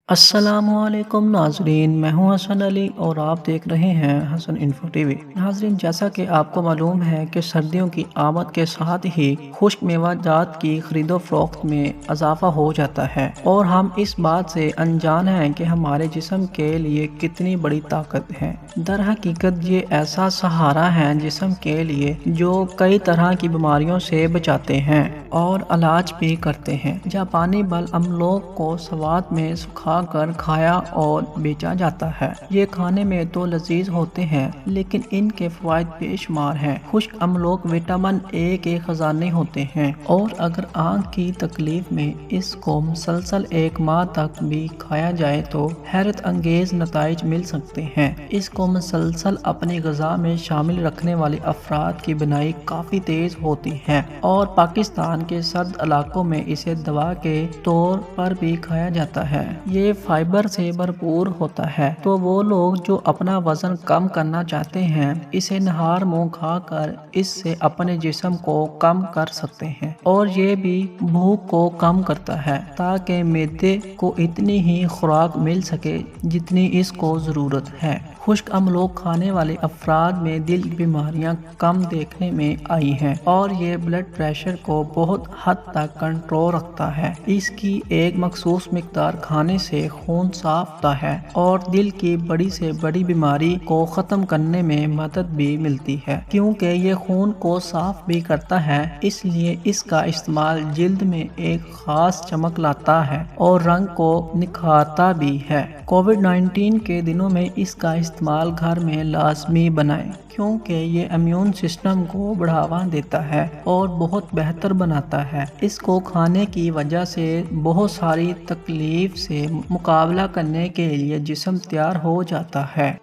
السلام علیکم ناظرین، میں ہوں حسن علی اور آپ دیکھ رہے ہیں حسن انفو ٹی وی۔ ناظرین، جیسا کہ آپ کو معلوم ہے کہ سردیوں کی آمد کے ساتھ ہی خشک میوہ جات کی خرید و فروخت میں اضافہ ہو جاتا ہے اور ہم اس بات سے انجان ہیں کہ ہمارے جسم کے لیے کتنی بڑی طاقت ہے۔ در حقیقت یہ ایسا سہارا ہے جسم کے لیے جو کئی طرح کی بیماریوں سے بچاتے ہیں اور علاج بھی کرتے ہیں۔ جاپانی بل عملوں کو سوات میں سکھا کر کھایا اور بیچا جاتا ہے۔ یہ کھانے میں تو لذیذ ہوتے ہیں لیکن ان کے فوائد بے شمار ہیں۔ خشک املوک وٹامن اے کے خزانے ہوتے ہیں اور اگر آنکھ کی تکلیف میں اس کو مسلسل 1 ماہ تک بھی کھایا جائے تو حیرت انگیز نتائج مل سکتے ہیں۔ اس کو مسلسل اپنی غذا میں شامل رکھنے والے افراد کی بینائی کافی تیز ہوتی ہے اور پاکستان کے سرد علاقوں میں اسے دوا کے طور پر بھی کھایا جاتا ہے۔ یہ فائبر سے بھرپور ہوتا ہے تو وہ لوگ جو اپنا وزن کم کرنا چاہتے ہیں اسے نہار منہ کھا کر اس سے اپنے جسم کو کم کر سکتے ہیں اور یہ بھی بھوک کو کم کرتا ہے تاکہ معدے کو اتنی ہی خوراک مل سکے جتنی اس کو ضرورت ہے۔ خشک املوک کھانے والے افراد میں دل کی بیماریاں کم دیکھنے میں آئی ہیں اور یہ بلڈ پریشر کو بہت حد تک کنٹرول رکھتا ہے۔ اس کی ایک مخصوص مقدار کھانے سے خون صاف ہوتا ہے اور دل کی بڑی سے بڑی بیماری کو ختم کرنے میں مدد بھی ملتی ہے۔ کیونکہ یہ خون کو صاف بھی کرتا ہے اس لیے اس کا استعمال جلد میں ایک خاص چمک لاتا ہے اور رنگ کو نکھارتا بھی ہے۔ کووڈ-19 کے دنوں میں اس کا استعمال گھر میں لازمی بنائیں کیونکہ یہ امیون سسٹم کو بڑھاوا دیتا ہے اور بہت بہتر بناتا ہے۔ اس کو کھانے کی وجہ سے بہت ساری تکلیف سے مقابلہ کرنے کے لیے جسم تیار ہو جاتا ہے۔